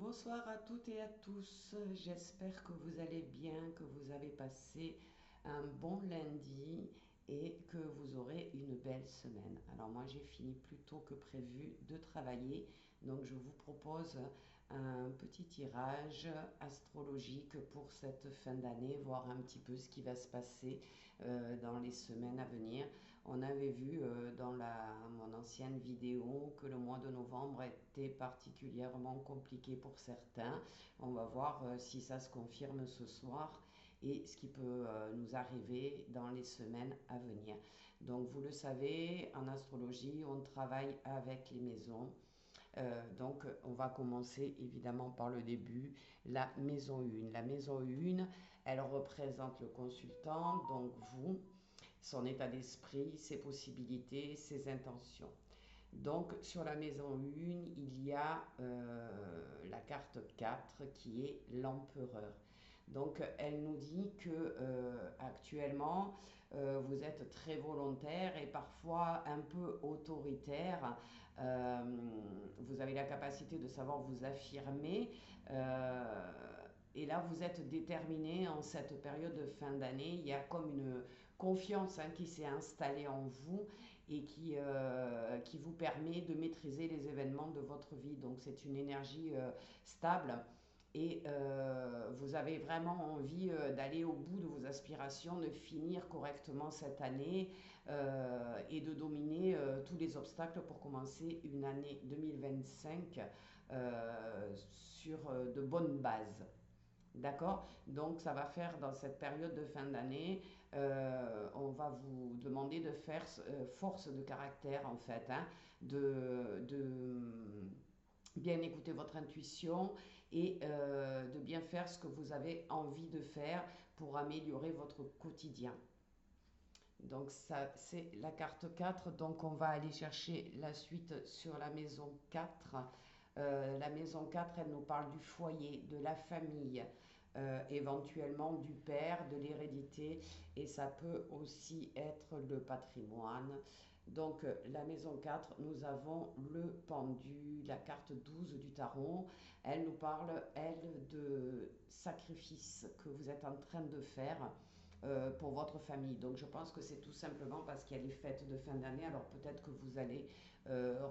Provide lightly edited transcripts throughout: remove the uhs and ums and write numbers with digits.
Bonsoir à toutes et à tous. J'espère que vous allez bien, que vous avez passé un bon lundi et que vous aurez une belle semaine. Alors moi j'ai fini plus tôt que prévu de travailler, donc je vous propose un petit tirage astrologique pour cette fin d'année, voir un petit peu ce qui va se passer dans les semaines à venir. On avait vu dans mon ancienne vidéo que le mois de novembre était particulièrement compliqué pour certains. On va voir si ça se confirme ce soir et ce qui peut nous arriver dans les semaines à venir. Donc vous le savez, en astrologie, on travaille avec les maisons. Donc on va commencer évidemment par le début, la maison 1. La maison 1, elle représente le consultant, donc vous, son état d'esprit, ses possibilités, ses intentions. Donc sur la maison 1, il y a la carte 4 qui est l'empereur. Donc elle nous dit que actuellement vous êtes très volontaire et parfois un peu autoritaire. Vous avez la capacité de savoir vous affirmer. Et là, vous êtes déterminé en cette période de fin d'année. Il y a comme une confiance qui s'est installée en vous et qui vous permet de maîtriser les événements de votre vie. Donc c'est une énergie stable et vous avez vraiment envie d'aller au bout de vos aspirations, de finir correctement cette année et de dominer tous les obstacles pour commencer une année 2025 sur de bonnes bases. D'accord. Donc ça va faire dans cette période de fin d'année, on va vous demander de faire force de caractère en fait, de bien écouter votre intuition et de bien faire ce que vous avez envie de faire pour améliorer votre quotidien. Donc ça c'est la carte 4. Donc on va aller chercher la suite sur la maison 4. La maison 4, elle nous parle du foyer, de la famille, éventuellement du père, de l'hérédité, et ça peut aussi être le patrimoine. Donc la maison 4, nous avons le pendu, la carte 12 du tarot. Elle nous parle, elle, de sacrifice que vous êtes en train de faire pour votre famille. Donc je pense que c'est tout simplement parce qu'il y a les fêtes de fin d'année, alors peut-être que vous allez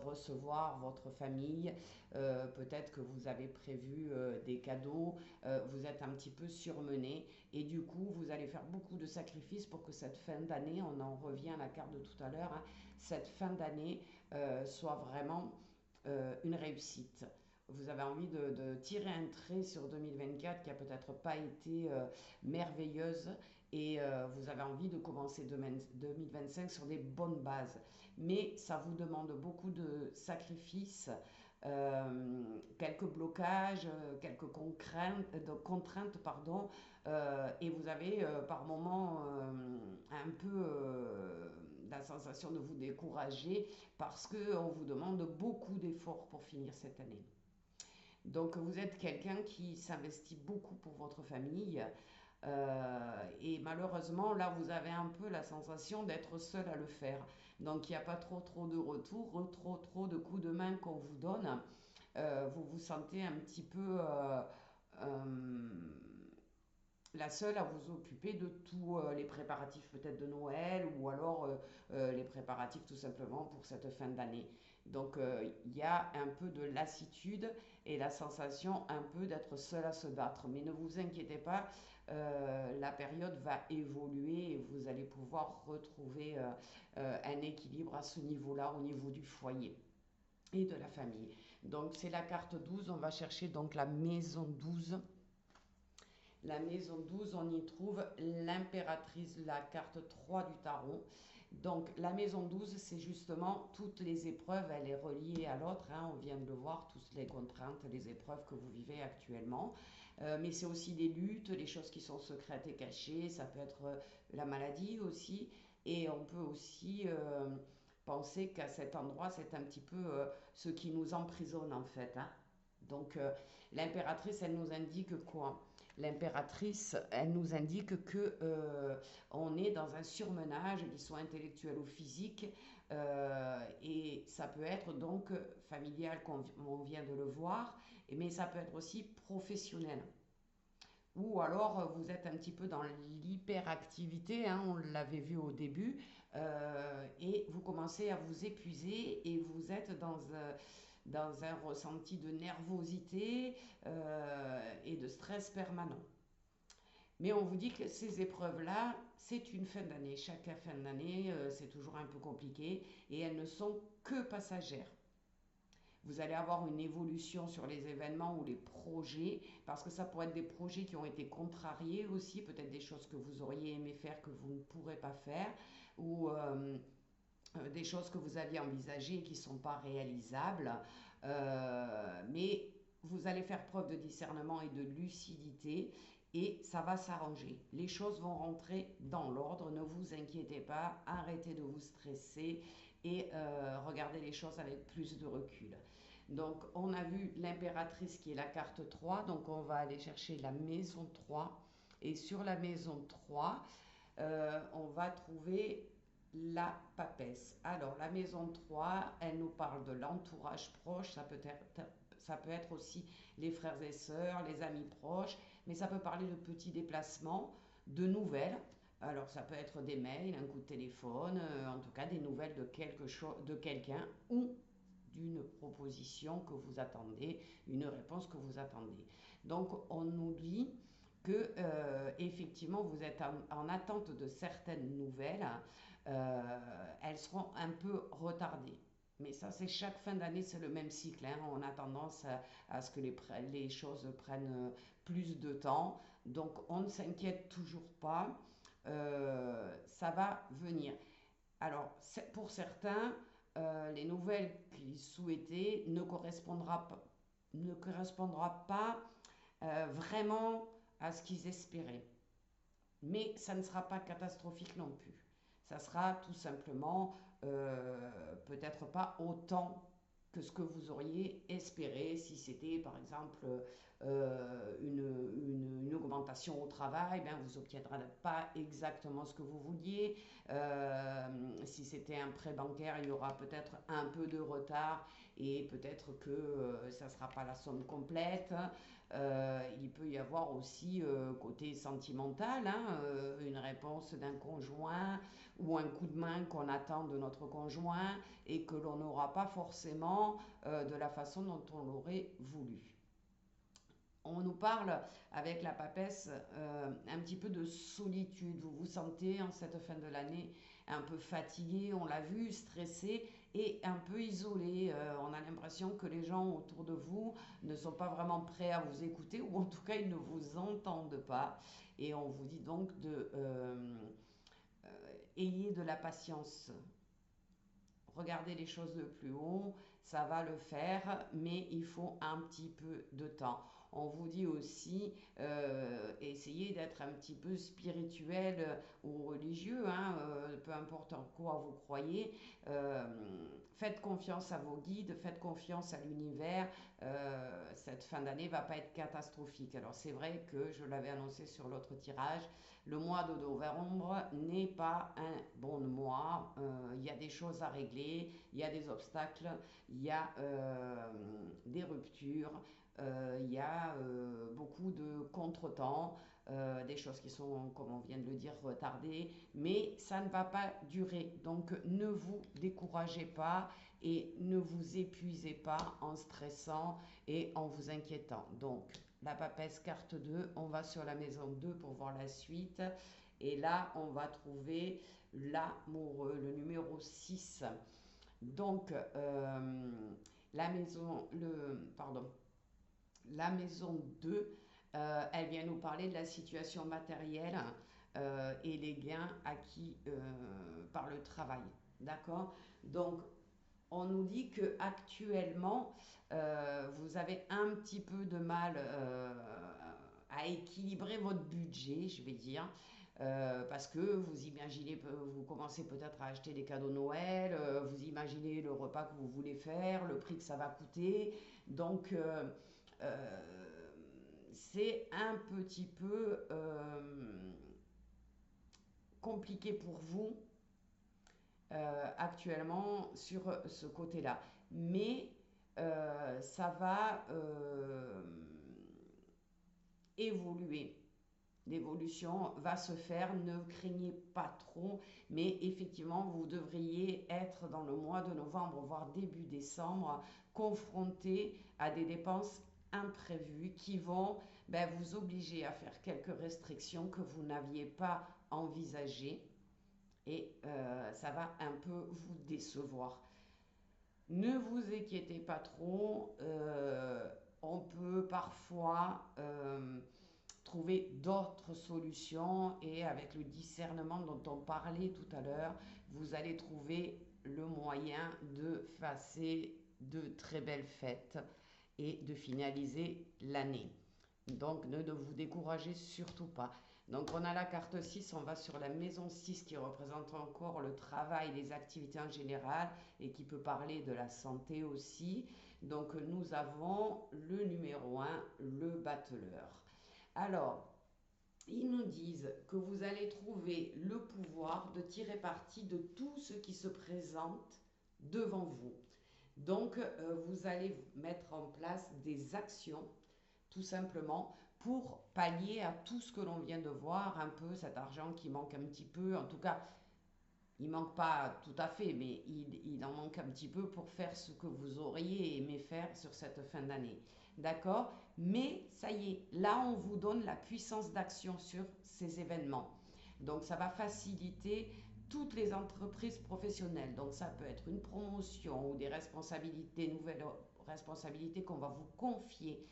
recevoir votre famille, peut-être que vous avez prévu des cadeaux, vous êtes un petit peu surmené et du coup vous allez faire beaucoup de sacrifices pour que cette fin d'année, on en revient à la carte de tout à l'heure, cette fin d'année soit vraiment une réussite. Vous avez envie de tirer un trait sur 2024 qui a peut-être pas été merveilleuse et vous avez envie de commencer 2025 sur des bonnes bases. Mais ça vous demande beaucoup de sacrifices, quelques blocages, quelques contraintes, pardon, et vous avez par moments un peu la sensation de vous décourager parce qu'on vous demande beaucoup d'efforts pour finir cette année. Donc vous êtes quelqu'un qui s'investit beaucoup pour votre famille. Et malheureusement, là, vous avez un peu la sensation d'être seul à le faire. Donc, il n'y a pas trop de retours, trop de coups de main qu'on vous donne. Vous vous sentez un petit peu la seule à vous occuper de tous les préparatifs peut-être de Noël ou alors les préparatifs tout simplement pour cette fin d'année. Donc il y a un peu de lassitude et la sensation un peu d'être seul à se battre. Mais ne vous inquiétez pas, la période va évoluer et vous allez pouvoir retrouver un équilibre à ce niveau-là, au niveau du foyer et de la famille. Donc c'est la carte 12, on va chercher donc la maison 12. La maison 12, on y trouve l'impératrice, la carte 3 du tarot. Donc la maison 12, c'est justement toutes les épreuves, elle est reliée à l'autre, on vient de le voir, toutes les contraintes, les épreuves que vous vivez actuellement. Mais c'est aussi les luttes, les choses qui sont secrètes et cachées, ça peut être la maladie aussi. Et on peut aussi penser qu'à cet endroit, c'est un petit peu ce qui nous emprisonne en fait. Donc l'impératrice, elle nous indique quoi? L'impératrice, elle nous indique que on est dans un surmenage, qu'il soit intellectuel ou physique, et ça peut être donc familial, comme on vient de le voir, mais ça peut être aussi professionnel. Ou alors vous êtes un petit peu dans l'hyperactivité, hein, on l'avait vu au début, et vous commencez à vous épuiser et vous êtes dans un ressenti de nervosité et de stress permanent. Mais on vous dit que ces épreuves-là, c'est une fin d'année. Chaque fin d'année, c'est toujours un peu compliqué et elles ne sont que passagères. Vous allez avoir une évolution sur les événements ou les projets, parce que ça pourrait être des projets qui ont été contrariés aussi, peut-être des choses que vous auriez aimé faire que vous ne pourrez pas faire, ou des choses que vous aviez envisagées et qui ne sont pas réalisables. Mais vous allez faire preuve de discernement et de lucidité et ça va s'arranger. Les choses vont rentrer dans l'ordre, ne vous inquiétez pas, arrêtez de vous stresser et regardez les choses avec plus de recul. Donc on a vu l'impératrice qui est la carte 3, donc on va aller chercher la maison 3 et sur la maison 3, on va trouver la papesse. Alors, la maison 3, elle nous parle de l'entourage proche, ça peut être aussi les frères et sœurs, les amis proches, mais ça peut parler de petits déplacements, de nouvelles. Alors, ça peut être des mails, un coup de téléphone, en tout cas des nouvelles de quelque chose, de quelqu'un ou d'une proposition que vous attendez, une réponse que vous attendez. Donc, on nous dit que effectivement vous êtes en attente de certaines nouvelles, elles seront un peu retardées. Mais ça, c'est chaque fin d'année, c'est le même cycle, hein. On a tendance à ce que les choses prennent plus de temps. Donc, on ne s'inquiète toujours pas. Ça va venir. Alors, pour certains, les nouvelles qu'ils souhaitaient ne correspondra pas vraiment à ce qu'ils espéraient. Mais ça ne sera pas catastrophique non plus. Ça sera tout simplement peut-être pas autant que ce que vous auriez espéré si c'était par exemple une augmentation au travail, bien, vous n'obtiendrez pas exactement ce que vous vouliez. Si c'était un prêt bancaire, il y aura peut-être un peu de retard et peut-être que ça ne sera pas la somme complète. Il peut y avoir aussi côté sentimental, hein, une réponse d'un conjoint ou un coup de main qu'on attend de notre conjoint et que l'on n'aura pas forcément de la façon dont on l'aurait voulu. On nous parle avec la papesse un petit peu de solitude. Vous vous sentez en cette fin de l'année un peu fatigué, on l'a vu, stressé et un peu isolé. On a l'impression que les gens autour de vous ne sont pas vraiment prêts à vous écouter ou en tout cas ils ne vous entendent pas. Et on vous dit donc de ayez de la patience. Regardez les choses de plus haut, ça va le faire, mais il faut un petit peu de temps. On vous dit aussi, essayez d'être un petit peu spirituel ou religieux, hein, peu importe en quoi vous croyez. Euh, Faites confiance à vos guides, faites confiance à l'univers. Cette fin d'année va pas être catastrophique. Alors c'est vrai que je l'avais annoncé sur l'autre tirage, le mois de novembre n'est pas un bon mois. Il y a des choses à régler, il y a des obstacles, il y a des ruptures, il y a beaucoup de contretemps, des choses qui sont, comme on vient de le dire, retardées, mais ça ne va pas durer. Donc ne vous découragez pas et ne vous épuisez pas en stressant et en vous inquiétant. Donc la papesse carte 2, on va sur la maison 2 pour voir la suite. Et là, on va trouver l'amoureux, le numéro 6. Donc, la maison 2, elle vient nous parler de la situation matérielle et les gains acquis par le travail. D'accord? Donc, on nous dit que actuellement vous avez un petit peu de mal à équilibrer votre budget, je vais dire, parce que vous imaginez, vous commencez peut-être à acheter des cadeaux Noël, vous imaginez le repas que vous voulez faire, le prix que ça va coûter, donc c'est un petit peu compliqué pour vous actuellement sur ce côté-là. Mais ça va évoluer. L'évolution va se faire, ne craignez pas trop, mais effectivement, vous devriez être dans le mois de novembre, voire début décembre, confronté à des dépenses imprévues qui vont vous obliger à faire quelques restrictions que vous n'aviez pas envisagées et ça va un peu vous décevoir. Ne vous inquiétez pas trop, on peut parfois trouver d'autres solutions et avec le discernement dont on parlait tout à l'heure, vous allez trouver le moyen de passer de très belles fêtes et de finaliser l'année. Donc ne vous découragez surtout pas. Donc on a la carte 6, on va sur la maison 6 qui représente encore le travail, les activités en général et qui peut parler de la santé aussi. Donc nous avons le numéro 1, le battleur. Alors, ils nous disent que vous allez trouver le pouvoir de tirer parti de tout ce qui se présente devant vous. Donc, vous allez mettre en place des actions, tout simplement, pour pallier à tout ce que l'on vient de voir, un peu cet argent qui manque un petit peu, en tout cas, il ne manque pas tout à fait, mais il en manque un petit peu pour faire ce que vous auriez aimé faire sur cette fin d'année. D'accord? Mais ça y est, là on vous donne la puissance d'action sur ces événements. Donc ça va faciliter toutes les entreprises professionnelles. Donc ça peut être une promotion ou des responsabilités, nouvelles responsabilités qu'on va vous confier.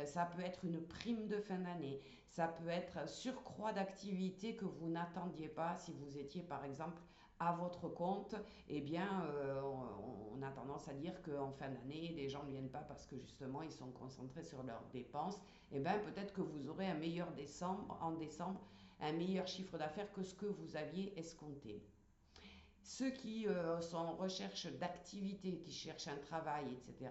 Ça peut être une prime de fin d'année. Ça peut être un surcroît d'activité que vous n'attendiez pas si vous étiez par exemple à votre compte, eh bien, on a tendance à dire qu'en fin d'année, les gens ne viennent pas parce que justement, ils sont concentrés sur leurs dépenses. Eh bien, peut-être que vous aurez un meilleur décembre, en décembre, un meilleur chiffre d'affaires que ce que vous aviez escompté. Ceux qui sont en recherche d'activité, qui cherchent un travail, etc.,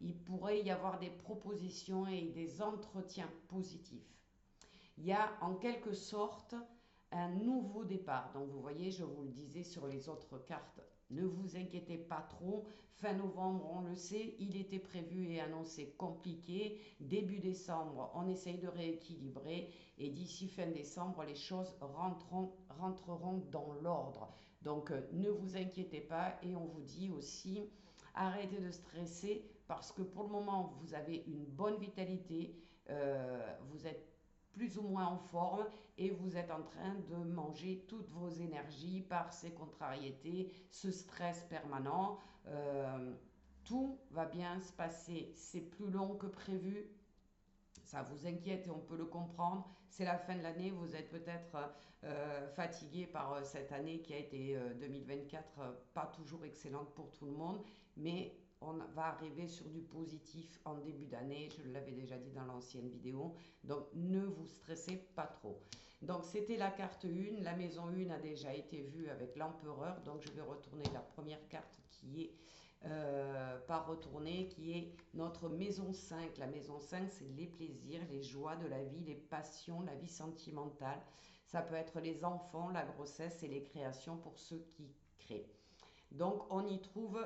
il pourrait y avoir des propositions et des entretiens positifs. Il y a en quelque sorte un nouveau départ. Donc vous voyez, je vous le disais sur les autres cartes, ne vous inquiétez pas trop. Fin novembre, on le sait, il était prévu et annoncé compliqué. Début décembre, on essaye de rééquilibrer. Et d'ici fin décembre, les choses rentreront dans l'ordre. Donc ne vous inquiétez pas et on vous dit aussi, arrêtez de stresser parce que pour le moment, vous avez une bonne vitalité. Vous êtes plus ou moins en forme et vous êtes en train de manger toutes vos énergies par ces contrariétés, ce stress permanent. Tout va bien se passer. C'est plus long que prévu. Ça vous inquiète et on peut le comprendre. C'est la fin de l'année. Vous êtes peut-être fatigué par cette année qui a été 2024, pas toujours excellente pour tout le monde. Mais on va arriver sur du positif en début d'année, je l'avais déjà dit dans l'ancienne vidéo, donc ne vous stressez pas trop. Donc c'était la carte 1, la maison 1 a déjà été vue avec l'empereur, donc je vais retourner la première carte qui est pas retournée, qui est notre maison 5. La maison 5, c'est les plaisirs, les joies de la vie, les passions, la vie sentimentale. Ça peut être les enfants, la grossesse et les créations pour ceux qui créent. Donc on y trouve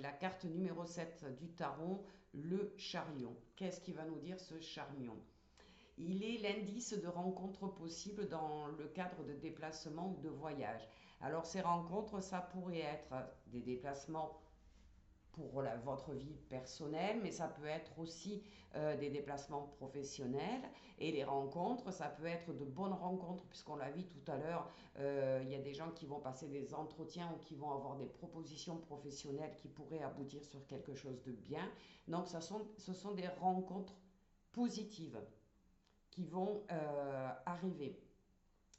la carte numéro 7 du tarot, le chariot. Qu'est-ce qui va nous dire ce chariot? Il est l'indice de rencontres possibles dans le cadre de déplacements ou de voyages. Alors ces rencontres, ça pourrait être des déplacements pour votre vie personnelle, mais ça peut être aussi des déplacements professionnels. Et les rencontres, ça peut être de bonnes rencontres, puisqu'on l'a vu tout à l'heure, il y a des gens qui vont passer des entretiens ou qui vont avoir des propositions professionnelles qui pourraient aboutir sur quelque chose de bien. Donc ce sont des rencontres positives qui vont arriver.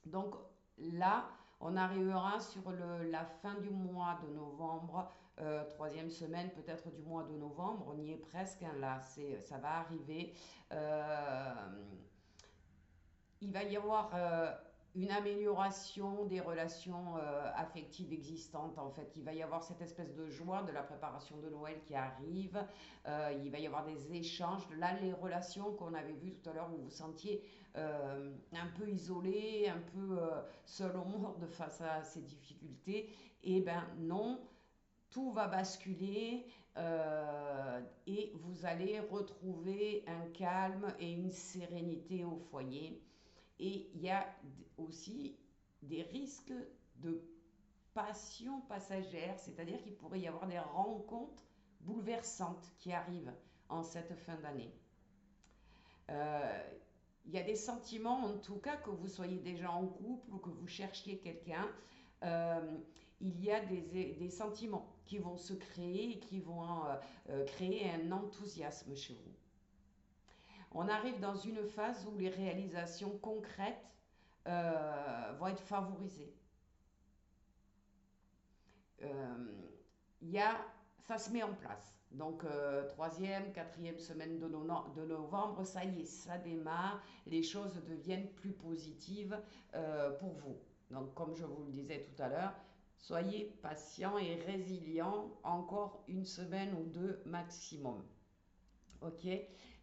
Donc là, on arrivera sur la fin du mois de novembre, troisième semaine peut-être du mois de novembre, on y est presque, hein, là, ça va arriver. Il va y avoir une amélioration des relations affectives existantes. En fait, il va y avoir cette espèce de joie de la préparation de Noël qui arrive. Il va y avoir des échanges. Là, les relations qu'on avait vues tout à l'heure où vous vous sentiez un peu isolé, un peu seul au monde face à ces difficultés, eh ben non, tout va basculer et vous allez retrouver un calme et une sérénité au foyer. Et il y a aussi des risques de passion passagère, c'est-à-dire qu'il pourrait y avoir des rencontres bouleversantes qui arrivent en cette fin d'année. Euh, il y a des sentiments, en tout cas, que vous soyez déjà en couple ou que vous cherchiez quelqu'un, euh, il y a des sentiments qui vont se créer et qui vont créer un enthousiasme chez vous. On arrive dans une phase où les réalisations concrètes vont être favorisées. Euh, y a, Ça se met en place. Donc, troisième, quatrième semaine de novembre, ça y est, ça démarre, les choses deviennent plus positives pour vous. Donc, comme je vous le disais tout à l'heure, soyez patient et résilient, encore une semaine ou deux maximum. Ok,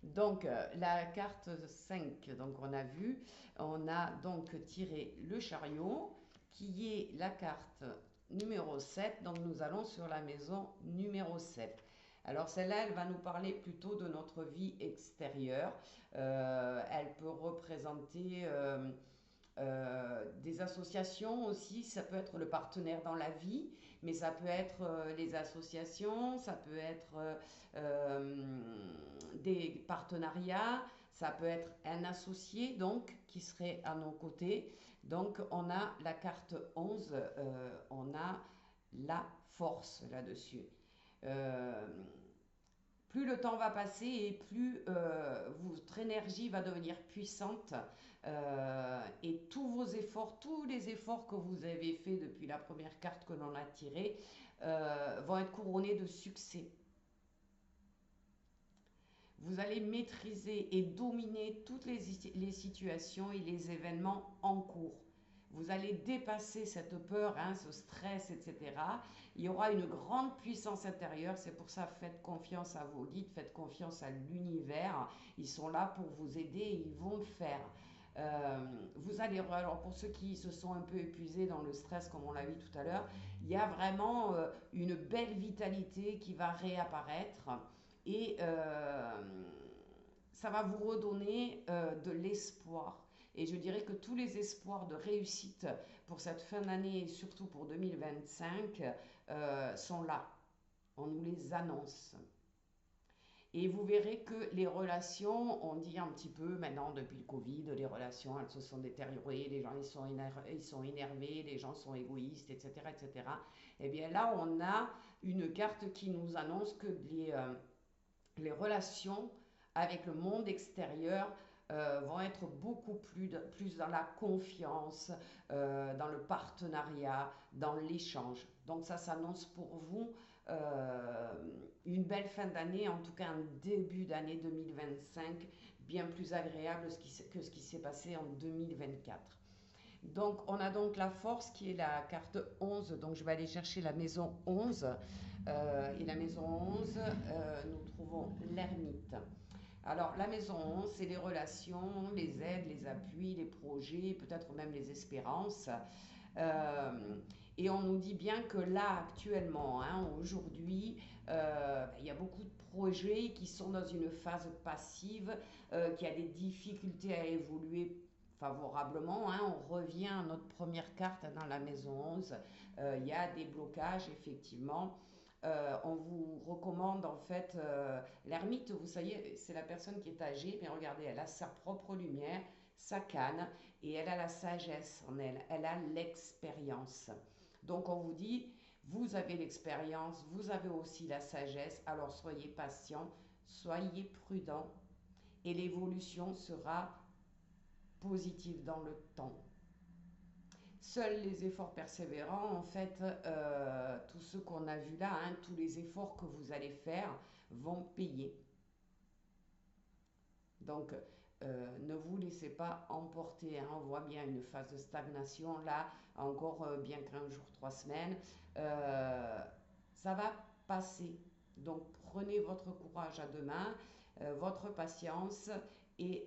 donc la carte 5, donc on a vu, on a donc tiré le chariot qui est la carte numéro 7. Donc nous allons sur la maison numéro 7. Alors celle-là, elle va nous parler plutôt de notre vie extérieure. Elle peut représenter des associations aussi, ça peut être le partenaire dans la vie, mais ça peut être les associations, ça peut être des partenariats, ça peut être un associé donc qui serait à nos côtés. Donc on a la carte 11, on a la force là-dessus. Euh, Plus le temps va passer et plus votre énergie va devenir puissante et tous les efforts que vous avez faits depuis la première carte que l'on a tirée vont être couronnés de succès. Vous allez maîtriser et dominer toutes les situations et les événements en cours. Vous allez dépasser cette peur, hein, ce stress, etc. Il y aura une grande puissance intérieure. C'est pour ça, faites confiance à vos guides, faites confiance à l'univers. Ils sont là pour vous aider et ils vont le faire. Vous allez, alors pour ceux qui se sont un peu épuisés dans le stress, comme on l'a vu tout à l'heure, il y a vraiment une belle vitalité qui va réapparaître et ça va vous redonner de l'espoir. Et je dirais que tous les espoirs de réussite pour cette fin d'année et surtout pour 2025 sont là. On nous les annonce. Et vous verrez que les relations, on dit un petit peu maintenant depuis le Covid, les relations elles se sont détériorées, les gens ils sont énervés, les gens sont égoïstes, etc., etc. Et bien là, on a une carte qui nous annonce que les relations avec le monde extérieur vont être beaucoup plus dans la confiance, dans le partenariat, dans l'échange. Donc ça s'annonce pour vous euh, une belle fin d'année, en tout cas un début d'année 2025 bien plus agréable que ce qui s'est passé en 2024. Donc on a donc la force qui est la carte 11, donc je vais aller chercher la maison 11. Et la maison 11, nous trouvons l'ermite. Alors, la maison 11, c'est les relations, les aides, les appuis, les projets, peut-être même les espérances. Euh, et on nous dit bien que là, actuellement, hein, aujourd'hui, il y a beaucoup de projets qui sont dans une phase passive, qui a des difficultés à évoluer favorablement. Hein. On revient à notre première carte dans la maison 11. Il y a des blocages, effectivement. On vous recommande en fait l'ermite, vous savez, c'est la personne qui est âgée, mais regardez, elle a sa propre lumière, sa canne, et elle a la sagesse en elle, elle a l'expérience. Donc on vous dit, vous avez l'expérience, vous avez aussi la sagesse, alors soyez patient, soyez prudent, et l'évolution sera positive dans le temps. Seuls les efforts persévérants, en fait, tout ce qu'on a vu là, hein, tous les efforts que vous allez faire vont payer. Donc, ne vous laissez pas emporter, hein. On voit bien une phase de stagnation là, encore bien qu'un jour, 3 semaines. Euh, Ça va passer. Donc prenez votre courage à deux mains, votre patience et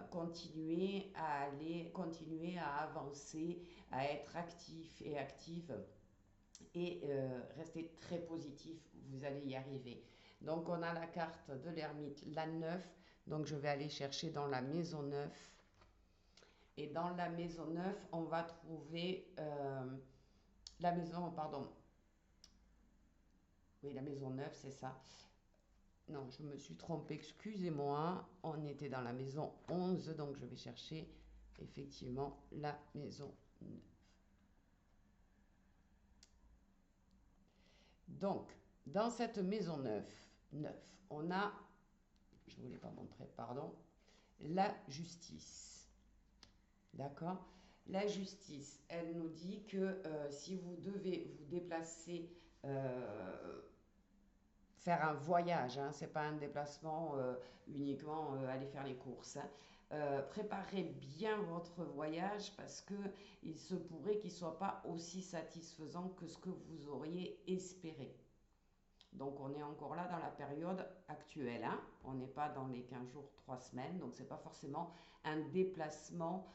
continuez à aller, continuez à avancer, à être actif et active et restez très positif, vous allez y arriver. Donc on a la carte de l'ermite, la 9. Donc je vais aller chercher dans la maison 9. Et dans la maison 9, on va trouver la maison, pardon, oui, la maison 9, c'est ça. Non, je me suis trompée, excusez-moi. On était dans la maison 11, donc je vais chercher effectivement la maison 9. Donc, dans cette maison 9, on a, je ne vous l'ai pas montré, pardon, la justice. D'accord. La justice, elle nous dit que si vous devez vous déplacer, faire un voyage, hein, c'est pas un déplacement uniquement aller faire les courses, hein. Préparez bien votre voyage parce que il se pourrait qu'il ne soit pas aussi satisfaisant que ce que vous auriez espéré. Donc on est encore là dans la période actuelle, hein. On n'est pas dans les 15 jours, 3 semaines, donc ce n'est pas forcément un déplacement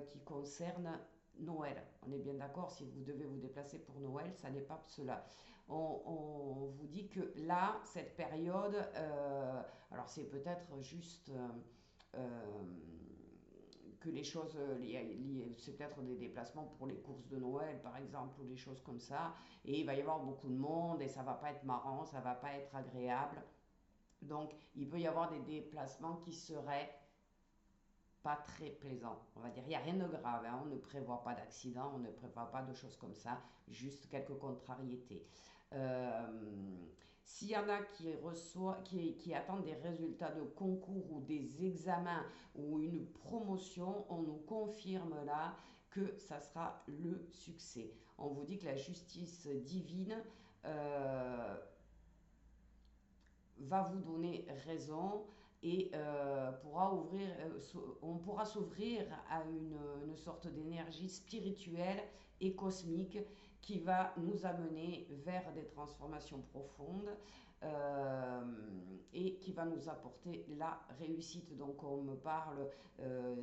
qui concerne Noël. On est bien d'accord, si vous devez vous déplacer pour Noël, ça n'est pas cela. On vous dit que là, cette période, alors c'est peut-être juste que les choses, c'est peut-être des déplacements pour les courses de Noël par exemple, ou des choses comme ça, et il va y avoir beaucoup de monde et ça va pas être marrant, ça va pas être agréable. Donc il peut y avoir des déplacements qui seraient pas très plaisants, on va dire. Il n'y a rien de grave, hein. On ne prévoit pas d'accident, on ne prévoit pas de choses comme ça, juste quelques contrariétés. Euh, S'il y en a qui attendent des résultats de concours ou des examens ou une promotion, on nous confirme là que ça sera le succès. On vous dit que la justice divine euh, va vous donner raison et on pourra s'ouvrir à une sorte d'énergie spirituelle et cosmique qui va nous amener vers des transformations profondes euh, et qui va nous apporter la réussite. Donc on me parle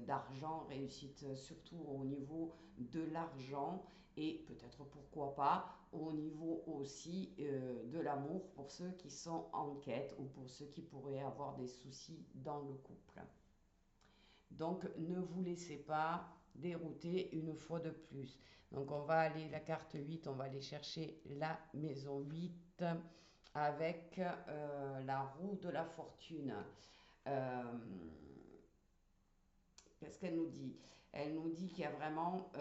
d'argent, réussite surtout au niveau de l'argent et peut-être pourquoi pas au niveau aussi de l'amour pour ceux qui sont en quête ou pour ceux qui pourraient avoir des soucis dans le couple. Donc ne vous laissez pas dérouter une fois de plus. Donc on va aller, la carte 8, on va aller chercher la maison 8 avec la roue de la fortune. Euh, Qu'est-ce qu'elle nous dit? Elle nous dit qu'il y a vraiment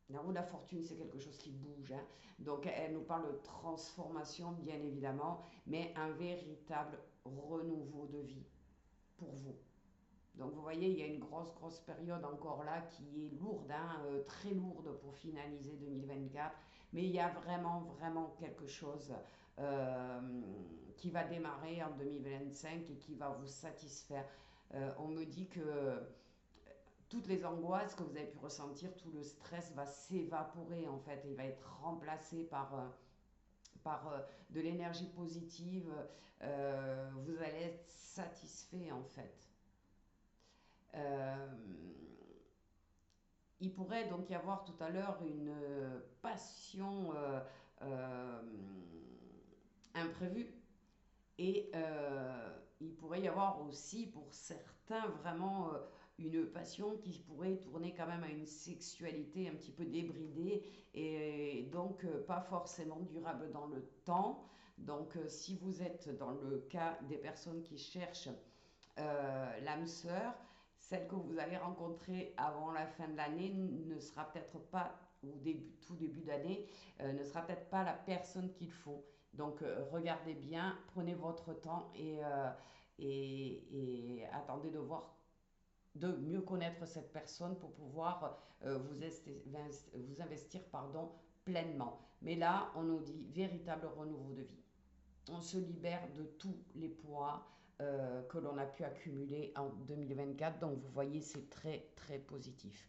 la roue de la fortune, c'est quelque chose qui bouge, hein. Donc, elle nous parle de transformation, bien évidemment, mais un véritable renouveau de vie pour vous. Donc, vous voyez, il y a une grosse, grosse période encore là qui est lourde, hein, très lourde pour finaliser 2024. Mais il y a vraiment, vraiment quelque chose qui va démarrer en 2025 et qui va vous satisfaire. On me dit que toutes les angoisses que vous avez pu ressentir, tout le stress va s'évaporer en fait, il va être remplacé par de l'énergie positive. Vous allez être satisfait en fait. Euh, il pourrait donc y avoir tout à l'heure une passion imprévue et il pourrait y avoir aussi pour certains vraiment une passion qui pourrait tourner quand même à une sexualité un petit peu débridée et donc pas forcément durable dans le temps. Donc si vous êtes dans le cas des personnes qui cherchent l'âme sœur, celle que vous allez rencontrer avant la fin de l'année ne sera peut-être pas, ou tout début d'année, ne sera peut-être pas la personne qu'il faut. Donc regardez bien, prenez votre temps et attendez de voir, de mieux connaître cette personne pour pouvoir vous investir pardon, pleinement. Mais là, on nous dit véritable renouveau de vie. On se libère de tous les poids que l'on a pu accumuler en 2024. Donc vous voyez, c'est très très positif.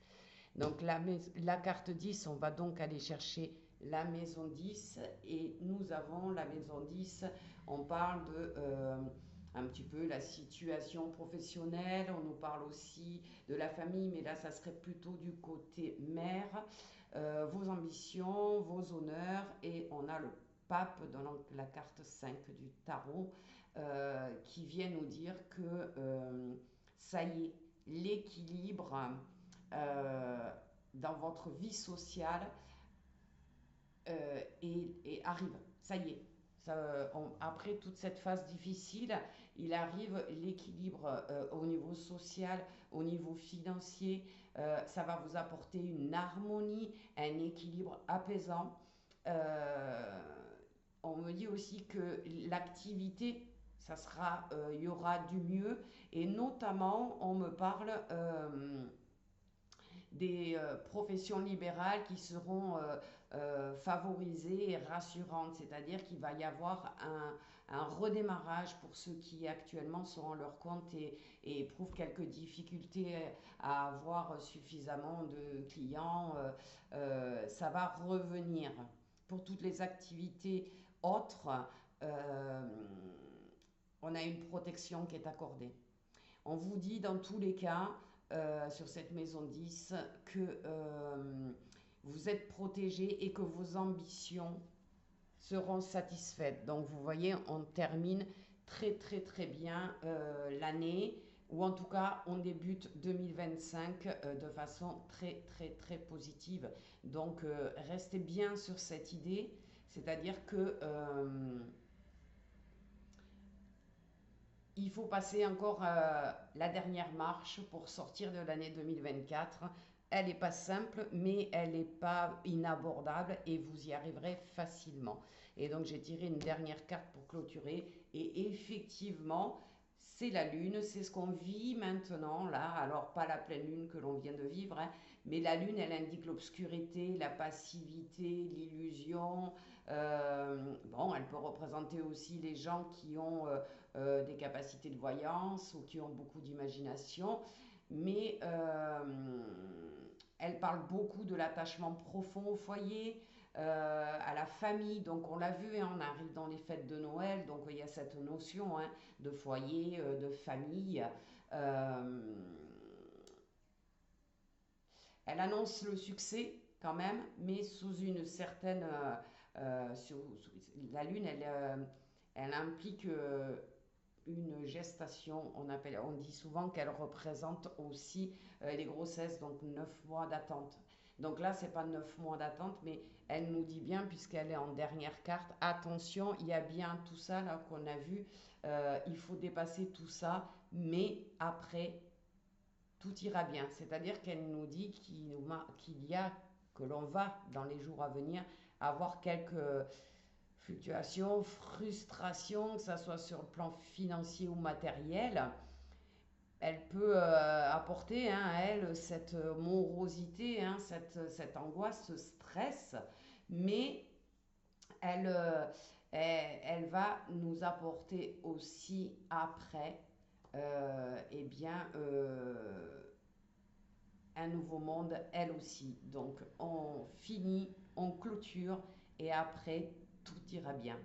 Donc la carte 10, on va donc aller chercher la maison 10 et nous avons la maison 10, on parle de un petit peu la situation professionnelle, on nous parle aussi de la famille, mais là ça serait plutôt du côté mère, vos ambitions, vos honneurs, et on a le pape dans la carte 5 du tarot qui vient nous dire que ça y est, l'équilibre dans votre vie sociale et arrive. Ça y est. Après toute cette phase difficile, il arrive l'équilibre au niveau social, au niveau financier. Ça va vous apporter une harmonie, un équilibre apaisant. Euh, on me dit aussi que l'activité, ça sera, il y aura du mieux, et notamment on me parle des professions libérales qui seront favorisées et rassurantes, c'est-à-dire qu'il va y avoir un redémarrage pour ceux qui actuellement sont en leur compte et éprouvent quelques difficultés à avoir suffisamment de clients. Ça va revenir. Pour toutes les activités autres, euh, on a une protection qui est accordée. On vous dit dans tous les cas, sur cette maison 10, que vous êtes protégé et que vos ambitions seront satisfaites. Donc vous voyez, on termine très très très bien l'année, ou en tout cas on débute 2025 de façon très très très positive. Donc restez bien sur cette idée, c'est-à-dire que il faut passer encore la dernière marche pour sortir de l'année 2024. Elle n'est pas simple, mais elle n'est pas inabordable et vous y arriverez facilement. Et donc j'ai tiré une dernière carte pour clôturer. Et effectivement, c'est la lune, c'est ce qu'on vit maintenant là. Alors pas la pleine lune que l'on vient de vivre, hein, mais la lune, elle indique l'obscurité, la passivité, l'illusion. Bon, elle peut représenter aussi les gens qui ont des capacités de voyance ou qui ont beaucoup d'imagination, mais elle parle beaucoup de l'attachement profond au foyer, à la famille. Donc on l'a vu, hein, on arrive dans les fêtes de Noël, donc il y a cette notion, hein, de foyer, de famille. Euh, Elle annonce le succès quand même, mais sous une certaine... la lune, elle implique une gestation. On dit souvent qu'elle représente aussi les grossesses, donc 9 mois d'attente. Donc là, c'est pas 9 mois d'attente, mais elle nous dit bien, puisqu'elle est en dernière carte, attention, il y a bien tout ça là qu'on a vu, il faut dépasser tout ça, mais après, tout ira bien. C'est-à-dire qu'elle nous dit qu'il y a, que l'on va, dans les jours à venir, avoir quelques fluctuations, frustrations, que ce soit sur le plan financier ou matériel. Elle peut apporter, hein, à elle, cette morosité, hein, cette angoisse, ce stress, mais elle, elle va nous apporter aussi après eh bien, un nouveau monde, elle aussi. Donc on finit, on clôture et après tout ira bien.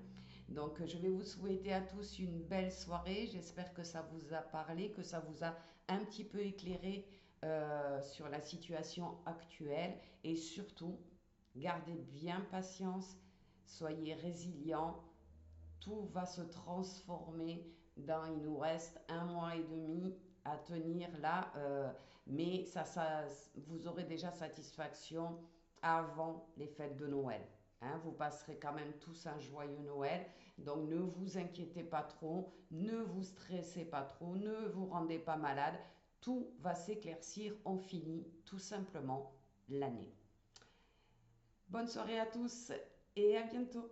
Donc je vais vous souhaiter à tous une belle soirée. J'espère que ça vous a parlé, que ça vous a un petit peu éclairé sur la situation actuelle, et surtout gardez bien patience, soyez résilients, tout va se transformer il nous reste un mois et demi à tenir là, mais vous aurez déjà satisfaction avant les fêtes de Noël. Hein, vous passerez quand même tous un joyeux Noël, donc ne vous inquiétez pas trop, ne vous stressez pas trop, ne vous rendez pas malade, tout va s'éclaircir, on finit tout simplement l'année. Bonne soirée à tous et à bientôt.